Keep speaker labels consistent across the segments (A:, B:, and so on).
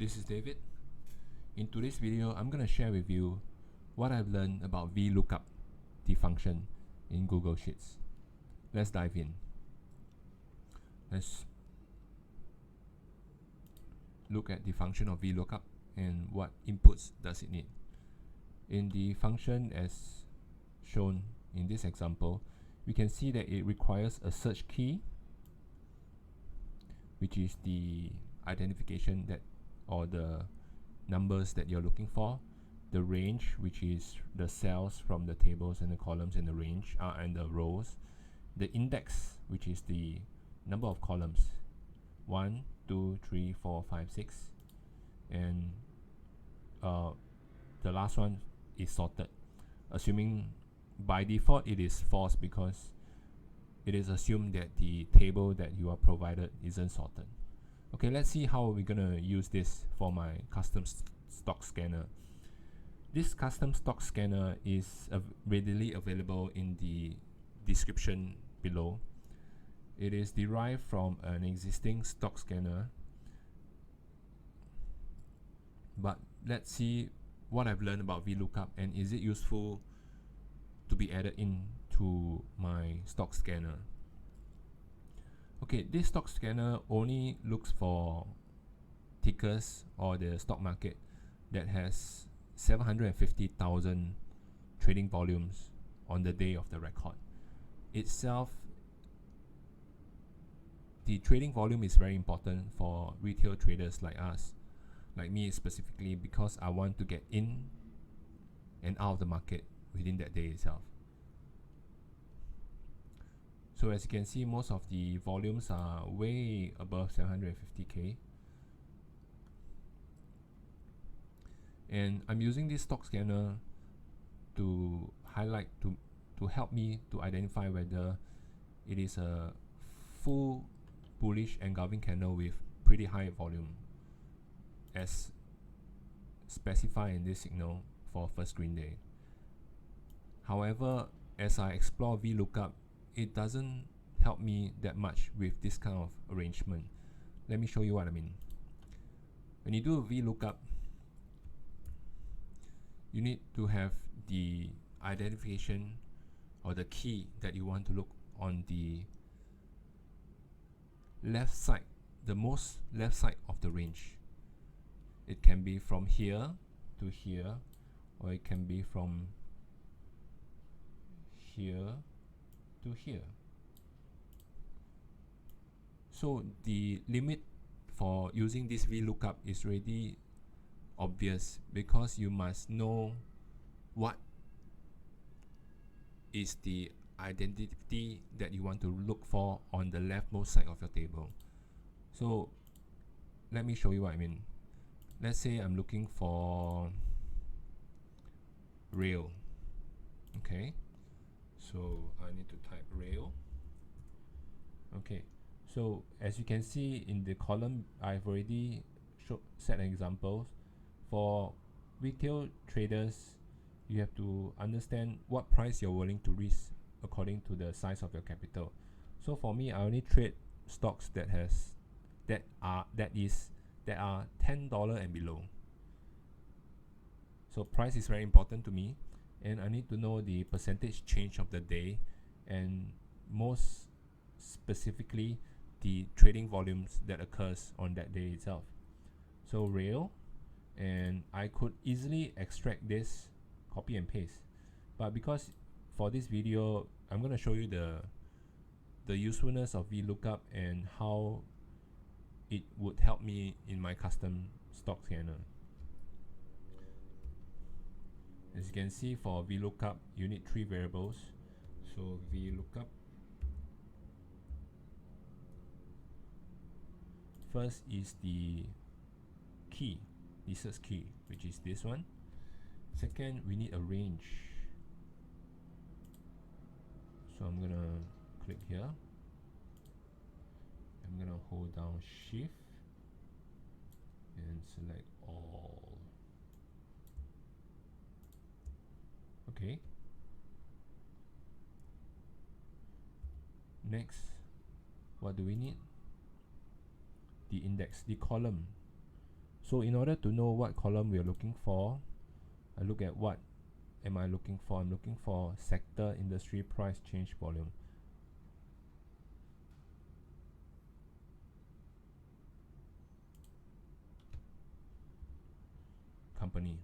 A: this is David. In today's video, I'm going to share with you what I've learned about Vlookup, the function in Google Sheets. Let's dive in. Let's look at the function of Vlookup and what inputs does it need. In the function as shown in this example, we can see that it requires a search key, which is the identification that or the numbers that you're looking for, the range, which is the cells from the tables and the columns in the range and the rows, the index, which is the number of columns, 1, 2, 3, 4, 5, 6, and the last one is sorted, assuming by default it is false because it is assumed that the table that you are provided isn't sorted. Okay, let's see how we're gonna use this for my custom stock scanner. This custom stock scanner is readily available in the description below. It is derived from an existing stock scanner, but let's see what I've learned about Vlookup and is it useful to be added in to my stock scanner. Okay, this stock scanner only looks for tickers or the stock market that has 750,000 trading volumes on the day of the record. Itself, the trading volume is very important for retail traders like us, like me specifically, because I want to get in and out of the market within that day itself. So as you can see, most of the volumes are way above 750k. And I'm using this stock scanner to highlight, to help me to identify whether it is a full bullish engulfing candle with pretty high volume as specified in this signal for first green day. However, as I explore Vlookup, it doesn't help me that much with this kind of arrangement. Let me show you what I mean. When you do a Vlookup, you need to have the identification or the key that you want to look on the left side, the most left side of the range. It can be from here to here, or it can be from here to here. So the limit for using this Vlookup is really obvious because you must know what is the identity that you want to look for on the leftmost side of your table. So let me show you what I mean. Let's say I'm looking for rail. Okay, so I need to type rail. Okay, so as you can see in the column, I've already set examples. For retail traders, you have to understand what price you're willing to risk according to the size of your capital. So for me, I only trade stocks that are $10 and below. So price is very important to me, and I need to know the percentage change of the day, and most specifically the trading volumes that occurs on that day itself. So rail, and I could easily extract this, copy and paste, but because for this video I'm going to show you the usefulness of Vlookup and how it would help me in my custom stock scanner. As you can see, for Vlookup you need 3 variables. So Vlookup, first is the key, the search key, which is this one. Second, we need a range. So I'm gonna click here. I'm gonna hold down Shift and select all. Okay. Next, what do we need? The index, the column So in order to know what column we are looking for, I look at what am I looking for. I'm looking for sector, industry, price, change, volume. Company.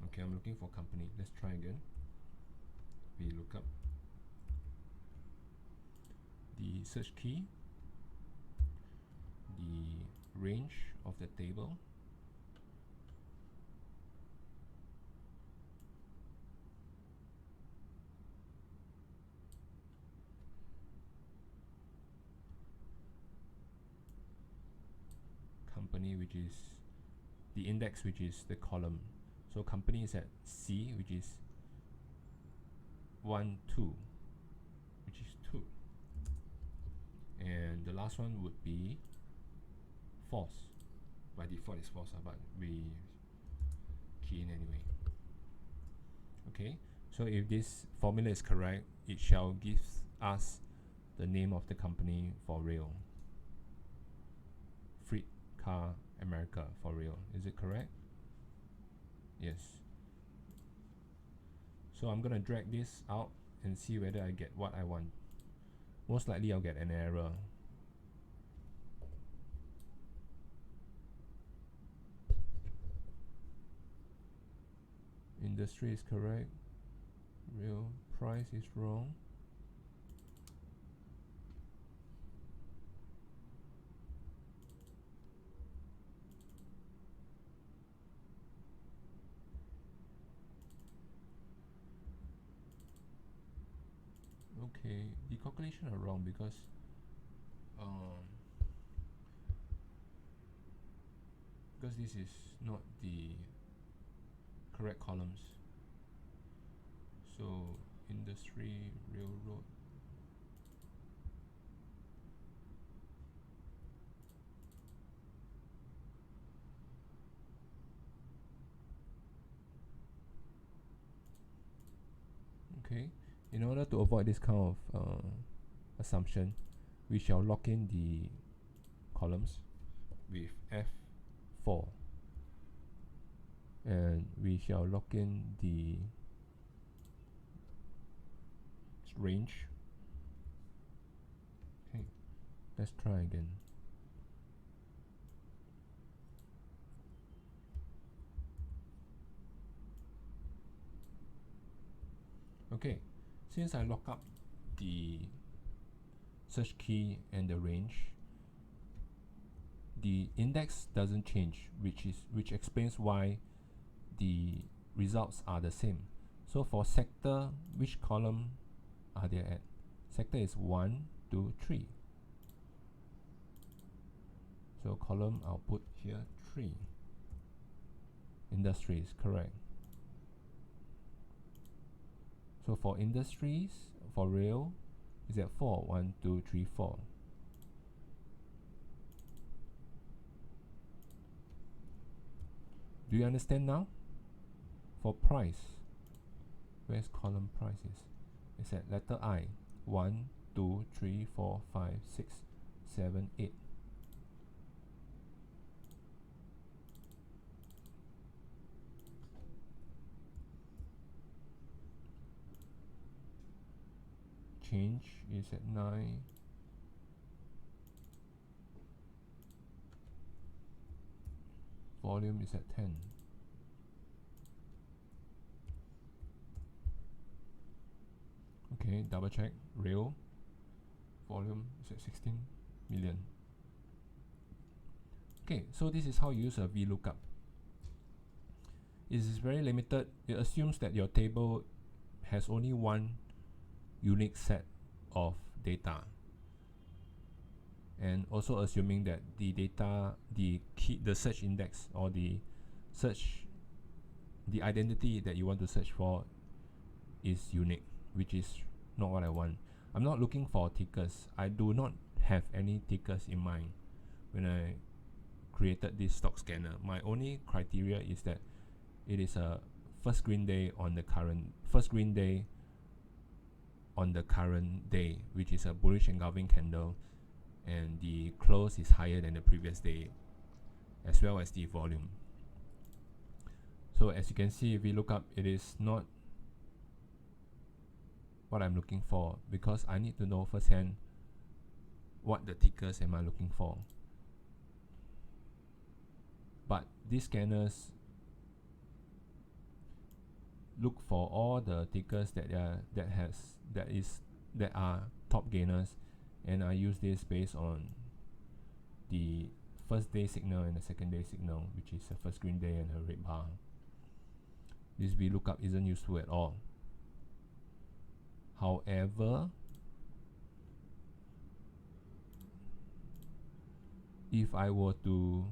A: Okay, I'm looking for company. Let's try again. Vlookup. The search key, the range of the table, company, which is the index, which is the column. So company is at C, which is 1, 2, which is 2. And the last one would be false. By default it's false, but we key in anyway. Okay, so if this formula is correct, it shall give us the name of the company for real. Freight Car America for real. Is it correct? Yes. So I'm gonna drag this out and see whether I get what I want. Most likely I'll get an error. Industry is correct. Real price is wrong. Okay, the calculation are wrong because this is not the correct columns. So industry, railroad, okay. In order to avoid this kind of assumption, we shall lock in the columns with F4, and we shall lock in the range. Okay, let's try again. Okay, since I lock up the search key and the range, the index doesn't change, which explains why the results are the same. So for sector, which column are they at? Sector is 1, 2, 3. So column I'll put here 3. Industry is correct. So for industries, for rail, is at 4. 1, 2, 3, 4. Do you understand now? For price, where's column prices? It's at letter I. 1, 2, 3, 4, 5, 6, 7, 8. Change is at 9. Volume is at 10. Okay, double check. Rail volume is at 16 million. Okay, so this is how you use a VLOOKUP. It is very limited. It assumes that your table has only one unique set of data, and also assuming that the data, the search index, or the identity that you want to search for is unique, which is not what I want. I'm not looking for tickers. I do not have any tickers in mind when I created this stock scanner. My only criteria is that it is a first green day on the current day, which is a bullish engulfing candle, and the close is higher than the previous day, as well as the volume. So as you can see, VLOOKUP, it is not what I'm looking for, because I need to know firsthand what the tickers am I looking for. But these scanners look for all the tickers that are top gainers, and I use this based on the first day signal and the second day signal, which is a first green day and a red bar. This VLOOKUP isn't useful at all. However, if I were to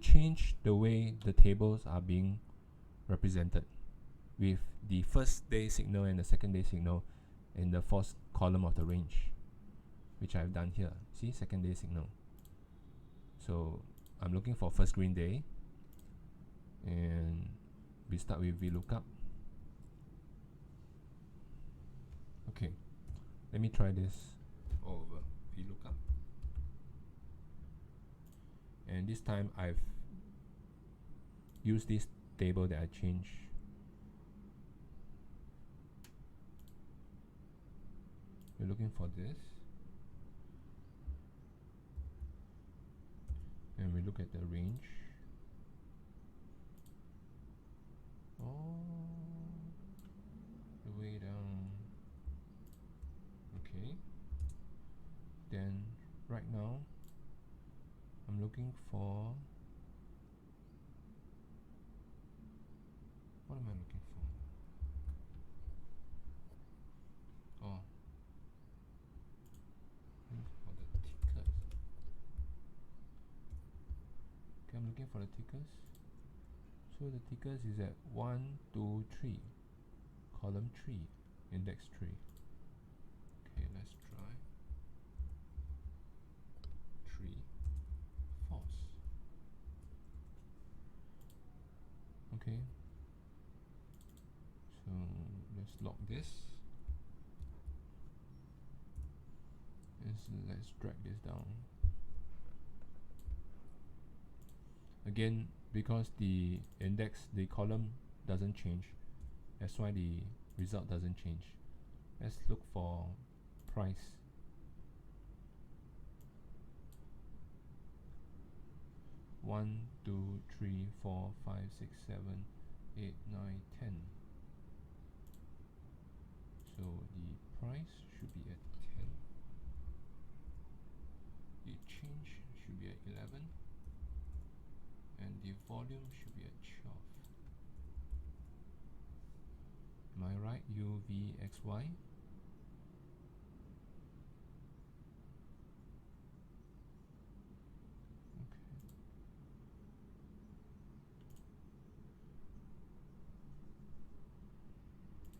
A: change the way the tables are being represented, with the first day signal and the second day signal in the first column of the range, which I've done here. See, second day signal. So I'm looking for first green day, and we start with VLOOKUP. Okay, let me try this over VLOOKUP. And this time I've used this table that I changed. We're looking for this, and we look at the range. All the way down. Okay. Then right now I'm looking for, what am I looking for? Oh, for the tickers. Okay, I'm looking for the tickers. So the tickers is at 1, 2, 3, column 3, index 3. Okay, let's try 3, false. Okay, so let's log this. Let's drag this down. Again, because the index, the column doesn't change, that's why the result doesn't change. Let's look for price. One, 2, 3, 4, 5, 6, 7, 8, 9, 10. So the price should be at 10. The change should be at 11. And the volume should be at 12. Am I right? UVXY. Okay.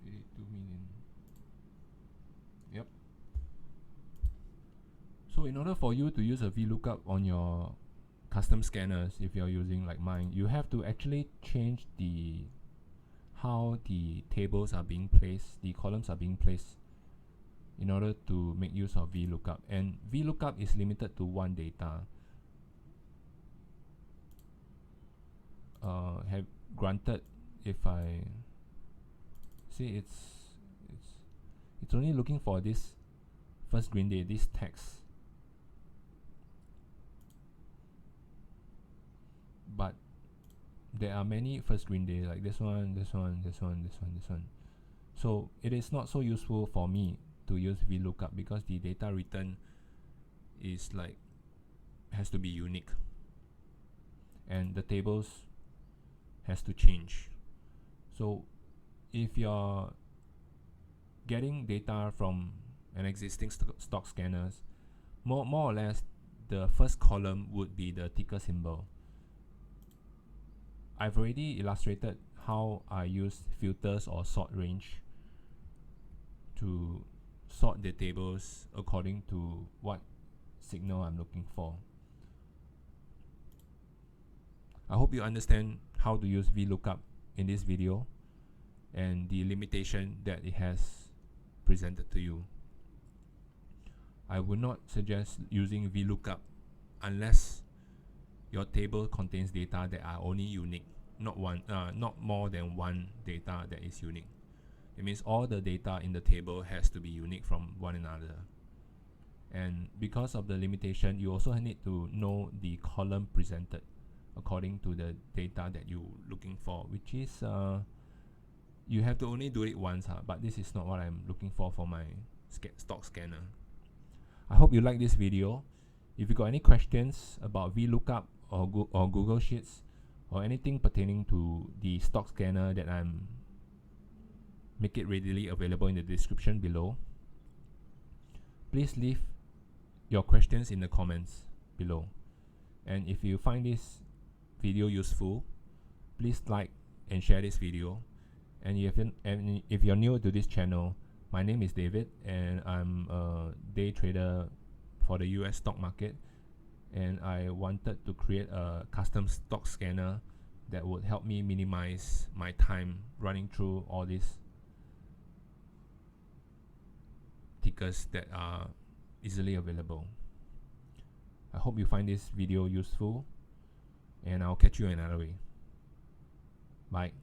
A: 82 million. Yep. So in order for you to use a VLOOKUP on your custom scanners, if you're using like mine, you have to actually change how the tables are being placed, the columns are being placed, in order to make use of VLOOKUP. And VLOOKUP is limited to one data. Have granted, if I see, it's only looking for this first green day, this text. But there are many first green days, like this one, this one, this one, this one, this one. So it is not so useful for me to use VLOOKUP, because the data return is like, has to be unique, and the tables has to change. So if you're getting data from an existing stock scanners, more or less the first column would be the ticker symbol. I've already illustrated how I use filters or sort range to sort the tables according to what signal I'm looking for. I hope you understand how to use VLOOKUP in this video and the limitation that it has presented to you. I would not suggest using VLOOKUP unless your table contains data that are only unique, not more than one data that is unique. It means all the data in the table has to be unique from one another. And because of the limitation, you also need to know the column presented according to the data that you're looking for, which is you have to only do it once, but this is not what I'm looking for my stock scanner. I hope you like this video. If you got any questions about Vlookup or Google Sheets or anything pertaining to the stock scanner, that I'm make it readily available in the description below. Please leave your questions in the comments below. And if you find this video useful, please like and share this video. And if you're new to this channel, my name is David, and I'm a day trader for the US stock market, and I wanted to create a custom stock scanner that would help me minimize my time running through all these tickers that are easily available. I hope you find this video useful, and I'll catch you another way. Bye.